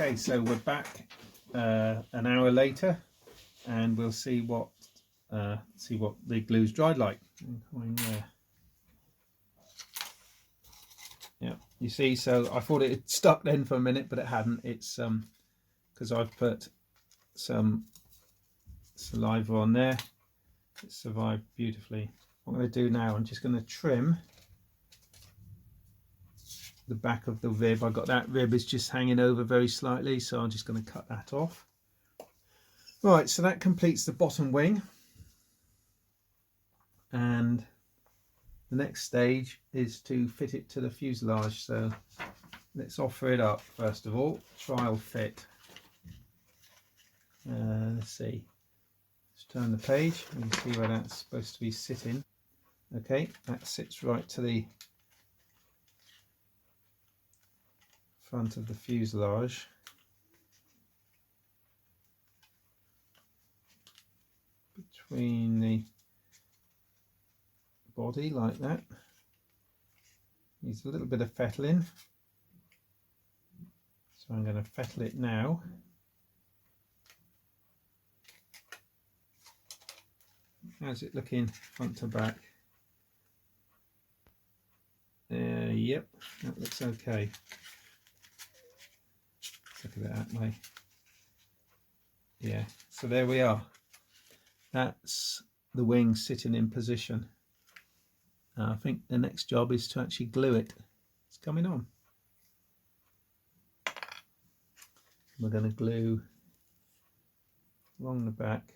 Okay, so we're back an hour later, and we'll see what the glue's dried like. Yeah, you see, so I thought it had stuck then for a minute, but it hadn't. It's because I've put some saliva on there. It survived beautifully. What I'm going to do now, I'm just going to trim the back of the rib. I've got that rib is just hanging over very slightly, so I'm just going to cut that off. Right, so that completes the bottom wing, and the next stage is to fit it to the fuselage. So let's offer it up first of all. Trial fit. Let's see. Let's turn the page and see where that's supposed to be sitting. Okay, that sits right to the front of the fuselage. Between the body like that. Needs a little bit of fettling. So I'm going to fettle it now. How's it looking front to back? Yep, that looks okay. Look at it that way. Yeah, so there we are. That's the wing sitting in position. I think the next job is to actually glue it. It's coming on. We're going to glue along the back,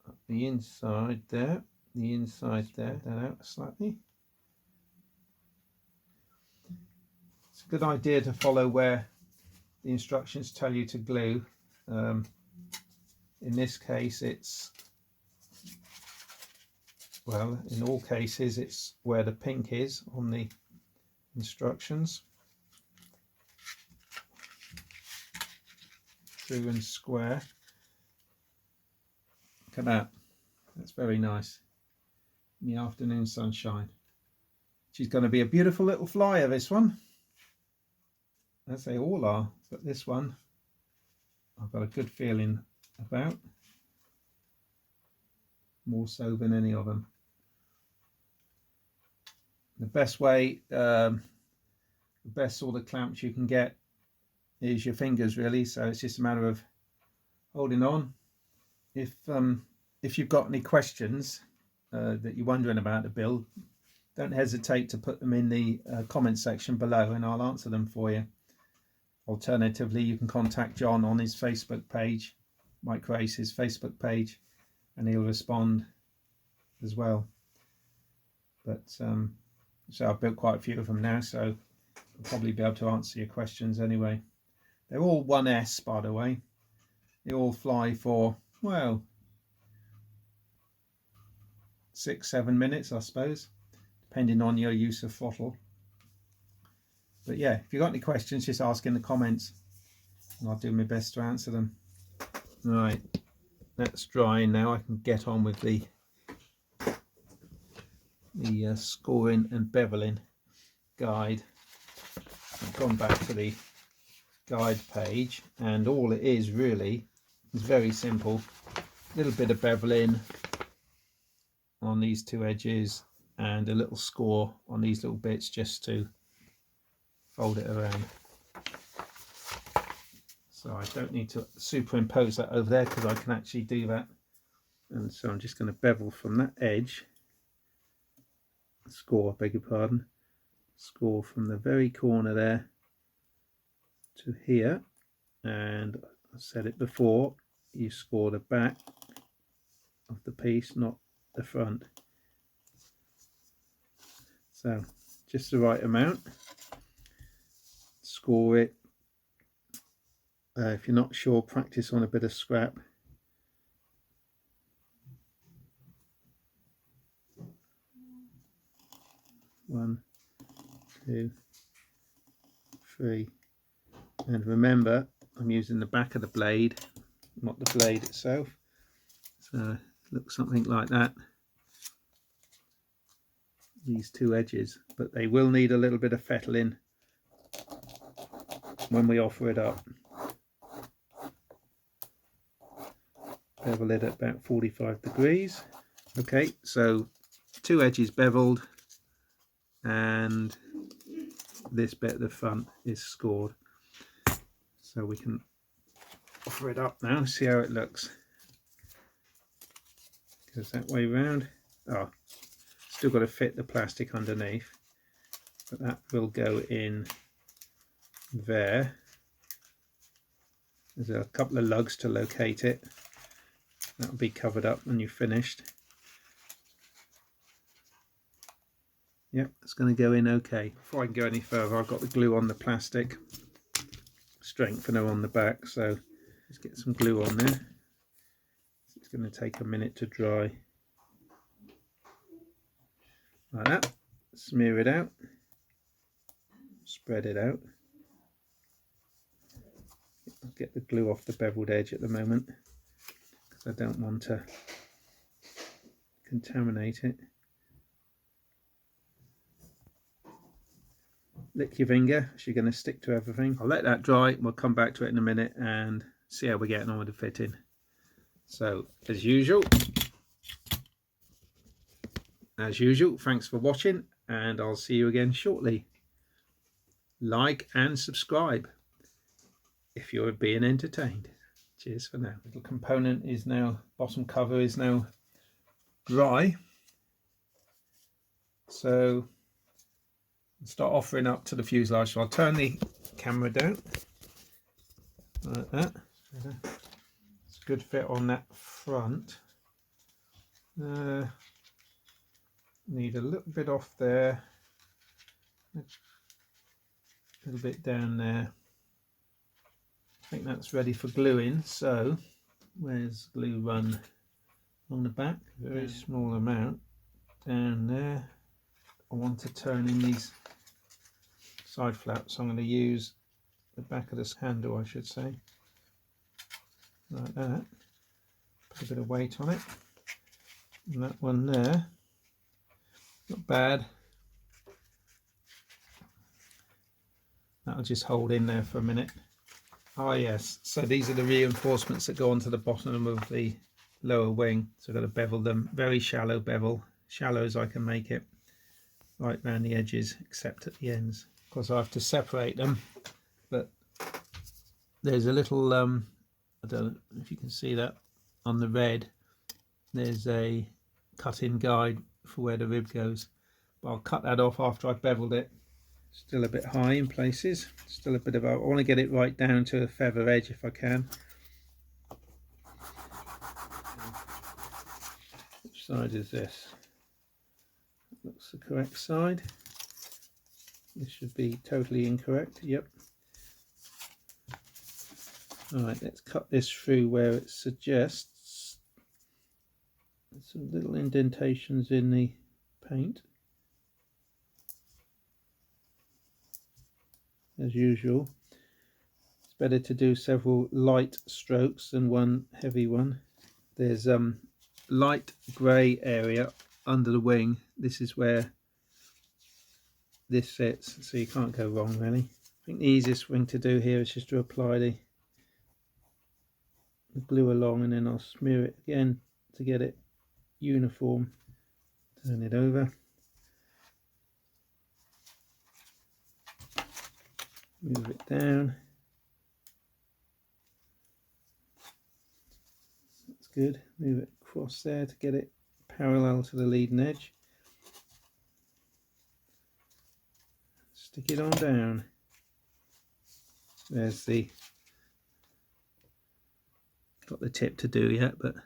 up the inside there, the inside there, that out slightly. It's a good idea to follow where the instructions tell you to glue. In this case, it's, well, in all cases, it's where the pink is on the instructions. True and square. Look at that. That's very nice. In the afternoon sunshine. She's going to be a beautiful little flyer, this one. As they all are, but this one I've got a good feeling about, more so than any of them. The best way, the best sort of clamps you can get is your fingers, really. So it's just a matter of holding on. If you've got any questions that you're wondering about the build, don't hesitate to put them in the comment section below, and I'll answer them for you. Alternatively, you can contact John on his Facebook page, Microaces Facebook page, and he'll respond as well. But so I've built quite a few of them now, so I'll probably be able to answer your questions anyway. They're all 1S, by the way. They all fly for, well, 6-7 minutes, I suppose, depending on your use of throttle. But yeah, if you've got any questions, just ask in the comments and I'll do my best to answer them. Right, that's drying now. I can get on with the scoring and beveling guide. I've gone back to the guide page, and all it is really is very simple. A little bit of beveling on these two edges and a little score on these little bits just to fold it around. So I don't need to superimpose that over there because I can actually do that. And so I'm just going to bevel from that edge, score, beg your pardon, score from the very corner there to here. And I said it before, you score the back of the piece, not the front. So just the right amount. Score it. If you're not sure, practice on a bit of scrap. One, two, three. And remember, I'm using the back of the blade, not the blade itself. So it looks something like that. These two edges, but they will need a little bit of fettling when we offer it up. Bevel it at about 45 degrees. Okay, so 2 edges beveled and this bit at the front is scored. So we can offer it up now, see how it looks. Goes that way round. Oh, still got to fit the plastic underneath, but that will go in there. There's a couple of lugs to locate it. That'll be covered up when you're finished. Yep, it's going to go in okay. Before I can go any further, I've got the glue on the plastic, strengthener on the back, so let's get some glue on there. It's going to take a minute to dry. Like that. Smear it out. Spread it out. I'll get the glue off the beveled edge at the moment because I don't want to contaminate it. Lick your finger, so you're going to stick to everything. I'll let that dry. We'll come back to it in a minute and see how we're getting on with the fitting. So, as usual, thanks for watching, and I'll see you again shortly. Like and subscribe if you're being entertained. Cheers for now. Little component is now, bottom cover is now dry. So start offering up to the fuselage. So I'll turn the camera down like that. It's a good fit on that front. Need a little bit off there, a little bit down there. I think that's ready for gluing. So where's glue run on the back? Very small amount down there. I want to turn in these side flaps. I'm going to use the back of this handle, I should say, like that. Put a bit of weight on it. And that one there, not bad. That'll just hold in there for a minute. Ah yes, so these are the reinforcements that go onto the bottom of the lower wing. So I've got to bevel them, very shallow bevel, shallow as I can make it, right round the edges except at the ends. Of course I have to separate them, but there's a little, I don't know if you can see that on the red, there's a cut-in guide for where the rib goes, but I'll cut that off after I've beveled it. Still a bit high in places, still a bit of, I want to get it right down to a feather edge if I can. Which side is this? Looks the correct side. This should be totally incorrect. Yep. Alright, let's cut this through where it suggests some little indentations in the paint. As usual, it's better to do several light strokes than one heavy one. There's light grey area under the wing. This is where this sits, so you can't go wrong really. I think the easiest thing to do here is just to apply the glue along, and then I'll smear it again to get it uniform. Turn it over. Move it down. That's good. Move it across there to get it parallel to the leading edge. Stick it on down. There's the, got the tip to do yet, but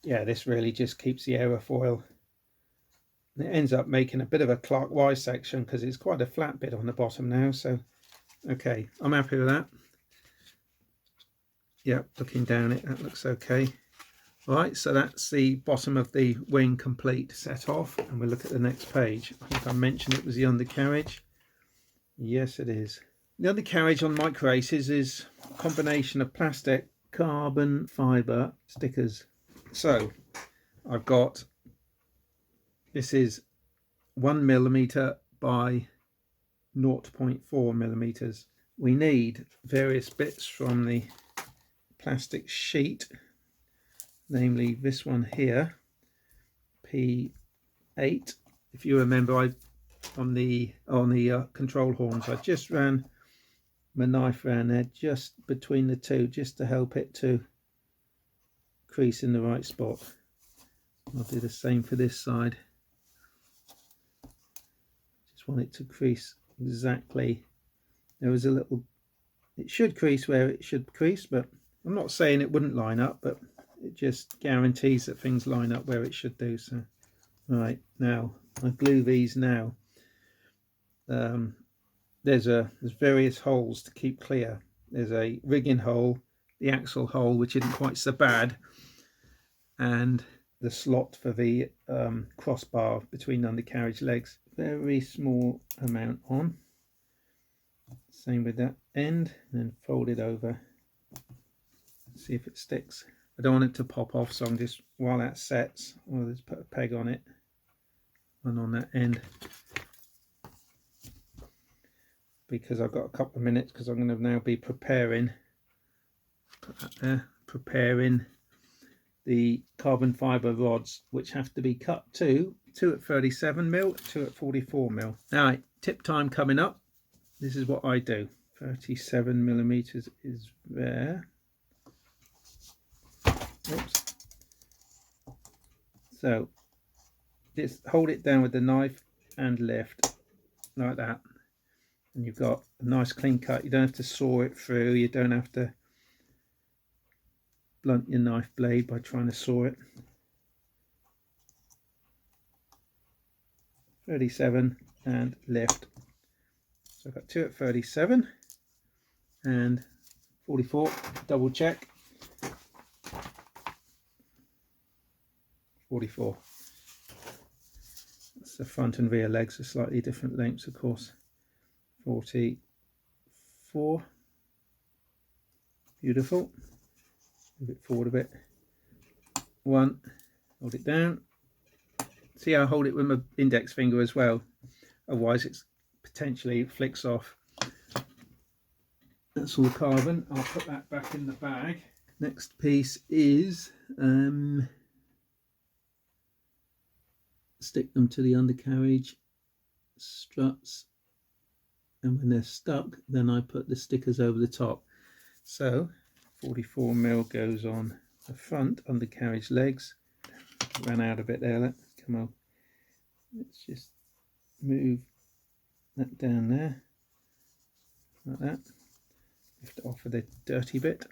yeah, this really just keeps the aerofoil. And it ends up making a bit of a clockwise section because it's quite a flat bit on the bottom now. So okay, I'm happy with that. Yep, looking down it, that looks okay. All right, so that's the bottom of the wing complete, set off, and we'll look at the next page. I think I mentioned it was the undercarriage. Yes, it is. The undercarriage on Microaces is a combination of plastic, carbon fibre stickers. So I've got, this is 1mm by 0.4 millimeters. We need various bits from the plastic sheet, namely this one here, P8. If you remember, on the control horns, I just ran my knife around there just between the two, just to help it to crease in the right spot. I'll do the same for this side. Just want it to crease exactly. There was a little, it should crease where it should crease, but I'm not saying it wouldn't line up, but it just guarantees that things line up where it should do. So right, now I glue these now. There's various holes to keep clear. There's a rigging hole, the axle hole, which isn't quite so bad, and the slot for the crossbar between undercarriage legs. Very small amount on. Same with that end, and then fold it over. See if it sticks. I don't want it to pop off, so I'm just, while that sets, I'll just put a peg on it, and on that end, because I've got a couple of minutes, because I'm going to now be preparing, put that there, preparing the carbon fibre rods, which have to be cut to 2 at 37mm, 2 at 44mm. Now, tip time coming up. This is what I do. 37mm is there. Oops. So just hold it down with the knife and lift like that, and you've got a nice clean cut. You don't have to saw it through, you don't have to blunt your knife blade by trying to saw it. 37 and lift. So I've got 2 at 37 and 44, double check. 44. That's the front and rear legs are slightly different lengths, of course. 44. Beautiful. Move it forward a bit. 1. Hold it down. See how I hold it with my index finger as well. Otherwise, it's potentially flicks off. That's all carbon. I'll put that back in the bag. Next piece is stick them to the undercarriage struts, and when they're stuck, then I put the stickers over the top. So 44mm goes on the front undercarriage legs. Ran out a bit there. Come on, let's just move that down there like that. Lift it off of the dirty bit.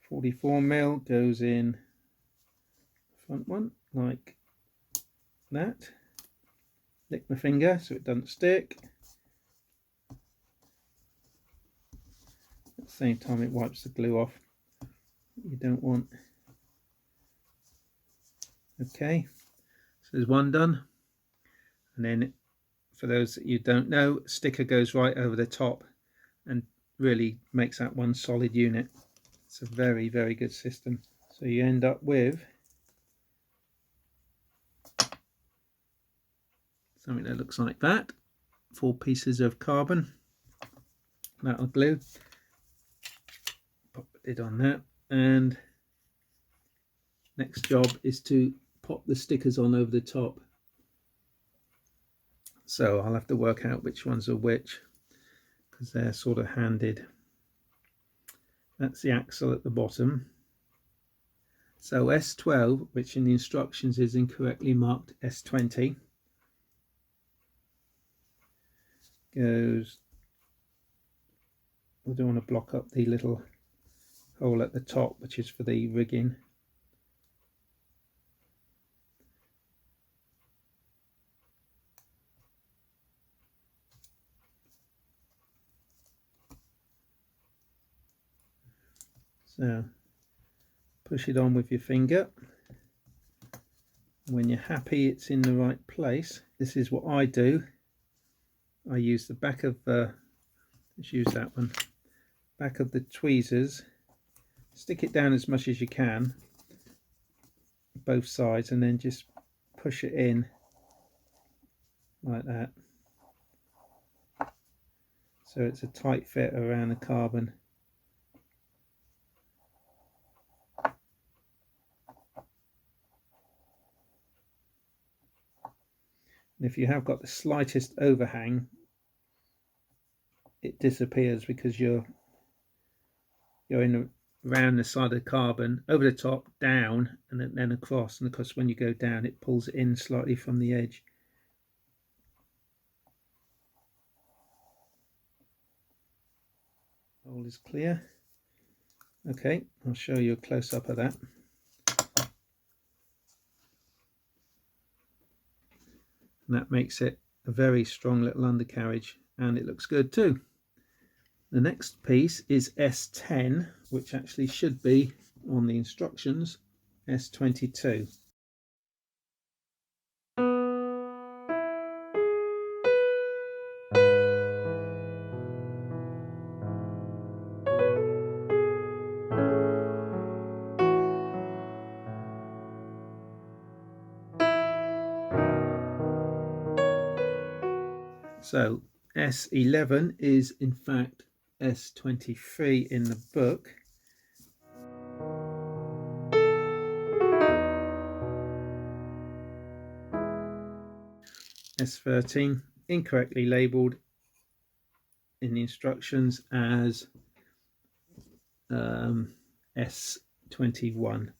44mm goes in the front one like that. Lick my finger so it doesn't stick. At the same time, it wipes the glue off. You don't want. Okay, so there's one done, and then for those that you don't know, sticker goes right over the top and really makes that one solid unit. It's a very, very good system. So you end up with something that looks like that. 4 pieces of carbon. That'll glue. Pop it on that, and next job is to pop the stickers on over the top. So I'll have to work out which ones are which, because they're sort of handed. That's the axle at the bottom. So S12, which in the instructions is incorrectly marked S20, goes, I don't want to block up the little hole at the top, which is for the rigging. So push it on with your finger. When you're happy it's in the right place, this is what I do. I use the back of let's use that one, back of the tweezers, stick it down as much as you can, both sides, and then just push it in like that. so it's a tight fit around the carbon. And if you have got the slightest overhang, it disappears because you're in around the side of the carbon, over the top, down, and then across. And of course, when you go down, it pulls it in slightly from the edge. All is clear. Okay, I'll show you a close-up of that. And that makes it a very strong little undercarriage, and it looks good too. The next piece is S10, which actually should be on the instructions S22. So S11 is in fact S23 in the book. S13 incorrectly labelled in the instructions as S21.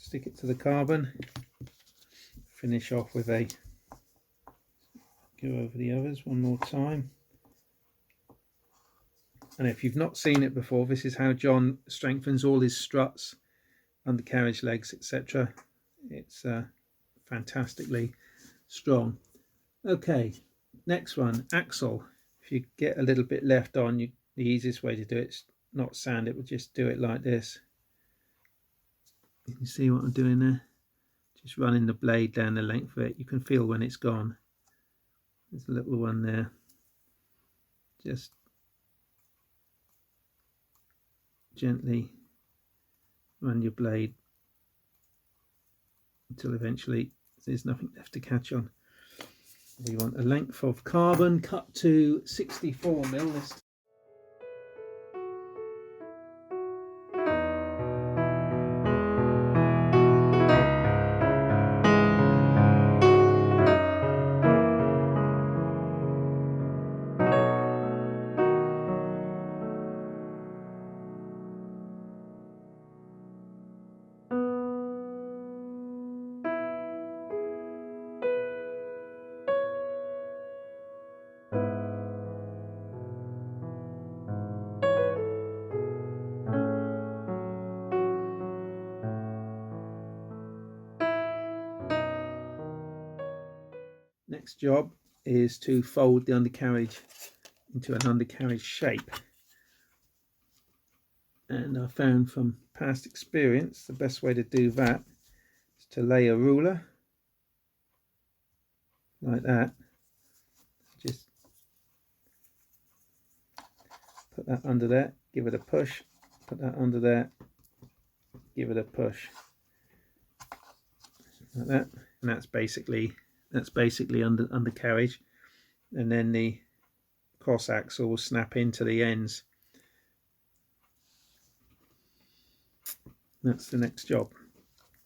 Stick it to the carbon, finish off with a, go over the others one more time. And if you've not seen it before, this is how John strengthens all his struts, undercarriage legs, etc. It's fantastically strong. Okay, next one, axle. If you get a little bit left on, the easiest way to do it is not sand it, but just do it like this. You can see what I'm doing there, just running the blade down the length of it. You can feel when it's gone. There's a little one there. Just gently run your blade until eventually there's nothing left to catch on. We want a length of carbon cut to 64mm this time. Next job is to fold the undercarriage into an undercarriage shape, and I found from past experience the best way to do that is to lay a ruler like that, just put that under there, give it a push, put that under there, give it a push like that, and that's basically undercarriage, and then the cross axle will snap into the ends. That's the next job.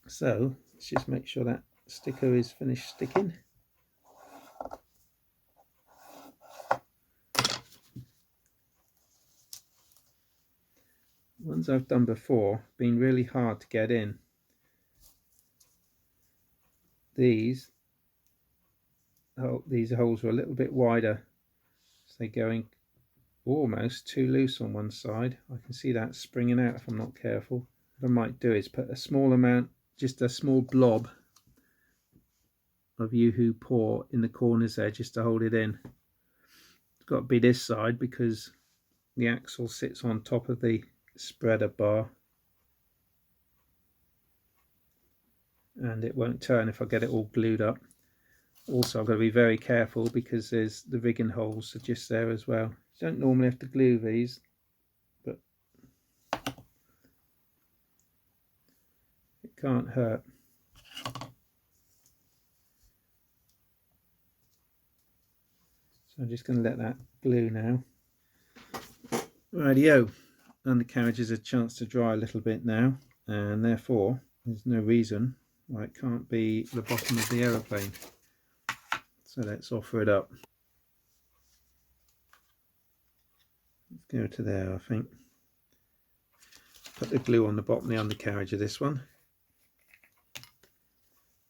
So let's just make sure that sticker is finished sticking. Ones I've done before been really hard to get in. These holes are a little bit wider, so they're going almost too loose on one side. I can see that springing out if I'm not careful. What I might do is put a small amount, just a small blob of Nieuport in the corners there, just to hold it in. It's got to be this side because the axle sits on top of the spreader bar, and it won't turn if I get it all glued up. Also, I've got to be very careful because there's the rigging holes are just there as well. You don't normally have to glue these, but can't hurt. So I'm just going to let that glue now. Rightio, undercarriage has a chance to dry a little bit now, and therefore there's no reason why it can't be the bottom of the aeroplane. So let's offer it up. Let's go to there, I think. Put the glue on the bottom of the undercarriage of this one.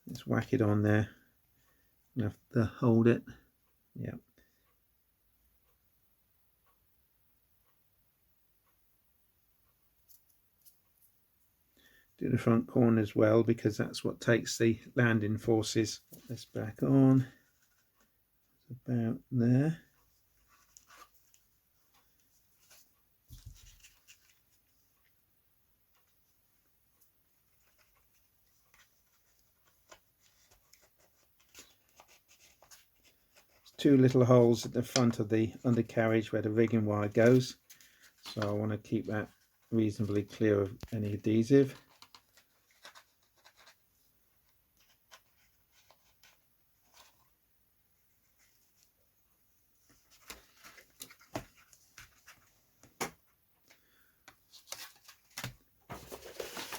Let's whack it on there. You have to hold it. Yeah. Do the front corner as well, because that's what takes the landing forces. Put this back on. It's about there. Two little holes at the front of the undercarriage where the rigging wire goes, so I want to keep that reasonably clear of any adhesive.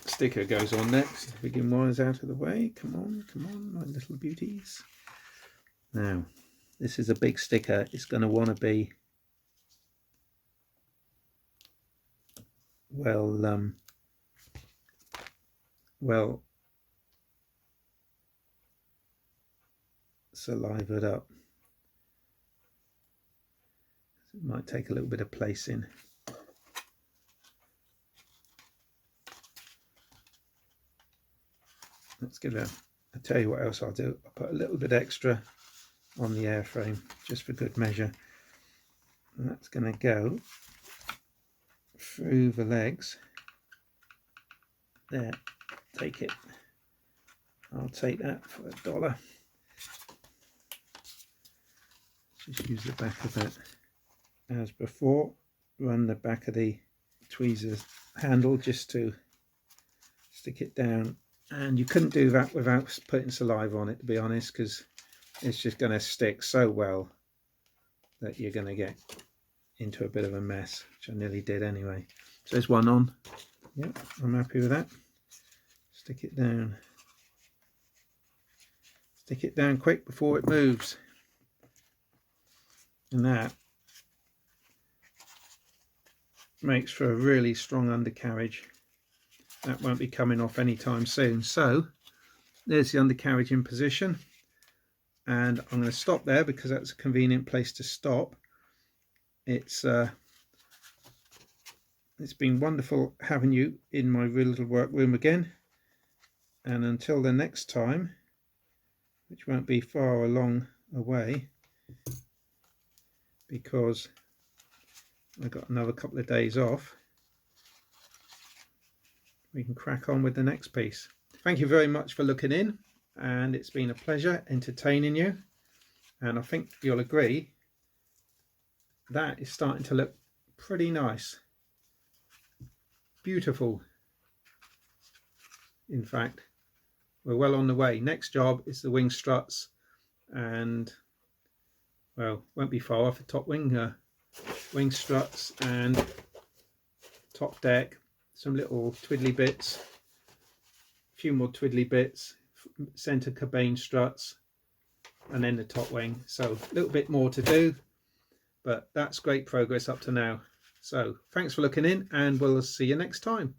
Sticker goes on next. Rigging wire's out of the way. Come on, my little beauties. Now, this is a big sticker. It's going to want to be well salivated up. It might take a little bit of placing. Let's give it I'll tell you what else I'll do. I'll put a little bit extra on the airframe just for good measure, and that's going to go through the legs there. Take it. I'll take that for $1. Just use the back of that as before. Run the back of the tweezers handle just to stick it down, and you couldn't do that without putting saliva on it, to be honest, because it's just going to stick so well that you're going to get into a bit of a mess, which I nearly did anyway. So there's one on. Yep, I'm happy with that. Stick it down. Stick it down quick before it moves. And that makes for a really strong undercarriage. That won't be coming off anytime soon. So there's the undercarriage in position, and I'm going to stop there because that's a convenient place to stop. It's been wonderful having you in my little workroom again, and until the next time, which won't be far along away because I've got another couple of days off, we can crack on with the next piece. Thank you very much for looking in, and it's been a pleasure entertaining you, and I think you'll agree that is starting to look pretty nice. Beautiful. In fact, we're well on the way. Next job is the wing struts, and well, won't be far off the top wing struts and top deck, some little twiddly bits, a few more twiddly bits, centre cabane struts, and then the top wing. So a little bit more to do, but that's great progress up to now. So thanks for looking in, and we'll see you next time.